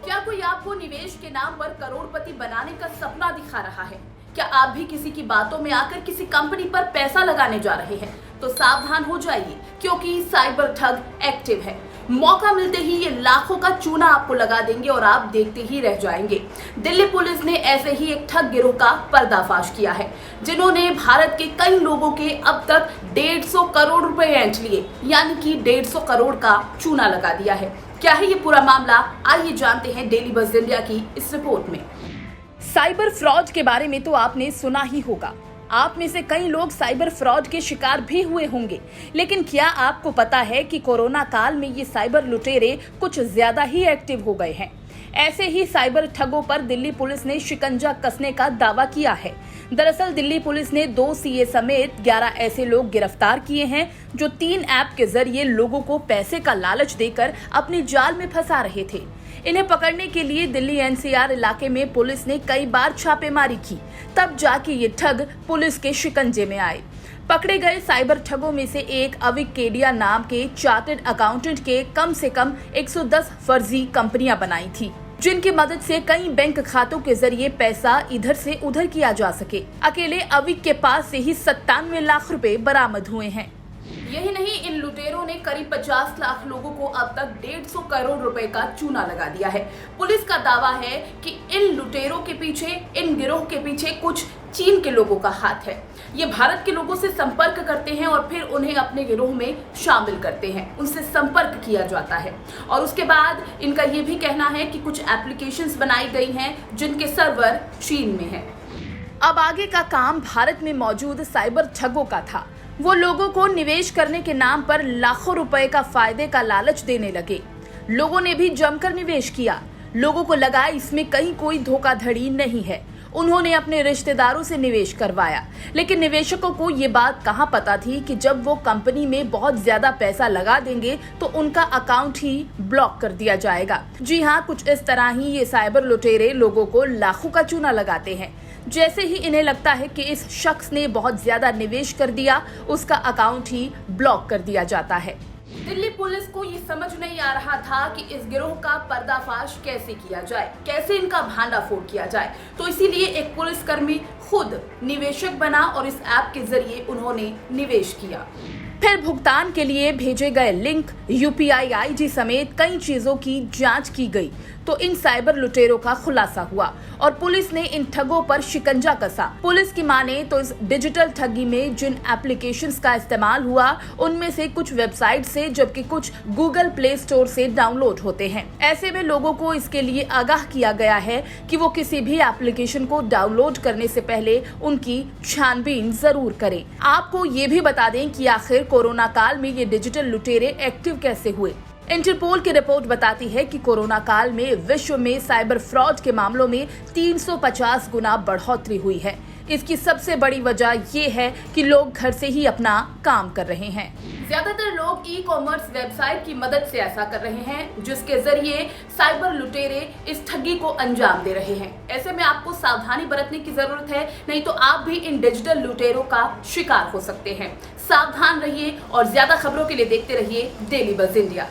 क्या कोई आपको निवेश के नाम पर करोड़पति बनाने का सपना दिखा रहा है? क्या आप भी किसी की बातों में आकर किसी कंपनी पर पैसा लगाने जा रहे हैं? तो सावधान हो जाइए, क्योंकि साइबर ठग एक्टिव है। मौका मिलते ही ये लाखों का चूना आपको लगा देंगे और आप देखते ही रह जाएंगे। दिल्ली पुलिस ने ऐसे ही एक ठग गिरोह का पर्दाफाश किया है, जिन्होंने भारत के कई लोगों के अब तक 150 करोड़ रुपए ऐंठ लिए, यानी कि 150 करोड़ का चूना लगा दिया है। क्या है ये पूरा मामला? आइए जानते हैं डेली बज़ इंडिया की इस रिपोर्ट में। साइबर फ्रॉड के बारे में तो आपने सुना ही होगा। आप में से कई लोग साइबर फ्रॉड के शिकार भी हुए होंगे, लेकिन क्या आपको पता है कि कोरोना काल में ये साइबर लुटेरे कुछ ज्यादा ही एक्टिव हो गए हैं। ऐसे ही साइबर ठगों पर दिल्ली पुलिस ने शिकंजा कसने का दावा किया है। दरअसल दिल्ली पुलिस ने 2 सीए समेत 11 ऐसे लोग गिरफ्तार किए हैं, जो 3 ऐप के जरिए लोगों को पैसे का लालच देकर अपने जाल में फंसा रहे थे। इन्हें पकड़ने के लिए दिल्ली एनसीआर इलाके में पुलिस ने कई बार छापेमारी की, तब जाके ये ठग पुलिस के शिकंजे में आए। पकड़े गए साइबर ठगों में से एक अविक केडिया नाम के चार्टर्ड अकाउंटेंट के कम से कम 110 फर्जी कंपनियां बनाई थी, जिनकी मदद से कई बैंक खातों के जरिए पैसा इधर से उधर किया जा सके। अकेले अविक के पास से ही 97 लाख रुपए बरामद हुए हैं। यही नहीं, इन लुटेरों ने करीब 50 लाख लोगों को अब तक 150 करोड़ रुपए का चूना लगा दिया है। पुलिस का दावा है कि इन लुटेरों के पीछे, इन गिरोह के पीछे कुछ चीन के लोगों का हाथ है। ये भारत के लोगों से संपर्क करते हैं और फिर उन्हें अपने गिरोह में शामिल करते हैं, उनसे संपर्क किया जाता है और उसके बाद इनका ये भी कहना है कि कुछ एप्लीकेशंस बनाई गई हैं जिनके सर्वर चीन में हैं। अब आगे का काम भारत में मौजूद साइबर ठगों का था। वो लोगों को निवेश करने के नाम पर लाखों रुपए का फायदे का लालच देने लगे। लोगों ने भी जमकर निवेश किया। लोगों को लगा इसमें कहीं कोई धोखाधड़ी नहीं है। उन्होंने अपने रिश्तेदारों से निवेश करवाया, लेकिन निवेशकों को ये बात कहाँ पता थी कि जब वो कंपनी में बहुत ज्यादा पैसा लगा देंगे तो उनका अकाउंट ही ब्लॉक कर दिया जाएगा। जी हाँ, कुछ इस तरह ही ये साइबर लुटेरे लोगों को लाखों का चूना लगाते हैं। जैसे ही इन्हें लगता है कि इस शख्स ने बहुत ज्यादा निवेश कर दिया, उसका अकाउंट ही ब्लॉक कर दिया जाता है। दिल्ली पुलिस को ये समझ नहीं आ रहा था कि इस गिरोह का पर्दाफाश कैसे किया जाए, कैसे इनका भांडाफोड़ किया जाए। तो इसीलिए एक पुलिसकर्मी खुद निवेशक बना और इस ऐप के जरिए उन्होंने निवेश किया। फिर भुगतान के लिए भेजे गए लिंक, यूपीआई आईडी समेत कई चीजों की जांच की गई तो इन साइबर लुटेरों का खुलासा हुआ और पुलिस ने इन ठगों पर शिकंजा कसा। पुलिस की माने तो इस डिजिटल ठगी में जिन एप्लीकेशंस का इस्तेमाल हुआ, उनमें से कुछ वेबसाइट से, जबकि कुछ गूगल प्ले स्टोर से डाउनलोड होते हैं। ऐसे में लोगों को इसके लिए आगाह किया गया है कि वो किसी भी एप्लीकेशन को डाउनलोड करने से पहले उनकी छानबीन जरूर करें। आपको ये भी बता दें कि आखिर कोरोना काल में ये डिजिटल लुटेरे एक्टिव कैसे हुए। इंटरपोल की रिपोर्ट बताती है कि कोरोना काल में विश्व में साइबर फ्रॉड के मामलों में 350 गुना बढ़ोतरी हुई है। इसकी सबसे बड़ी वजह ये है कि लोग घर से ही अपना काम कर रहे हैं। ज्यादातर लोग ई-कॉमर्स वेबसाइट की मदद से ऐसा कर रहे हैं, जिसके जरिए साइबर लुटेरे इस ठगी को अंजाम दे रहे हैं। ऐसे में आपको सावधानी बरतने की जरूरत है, नहीं तो आप भी इन डिजिटल लुटेरों का शिकार हो सकते हैं। सावधान रहिए और ज्यादा खबरों के लिए देखते रहिए डेली बज़ इंडिया।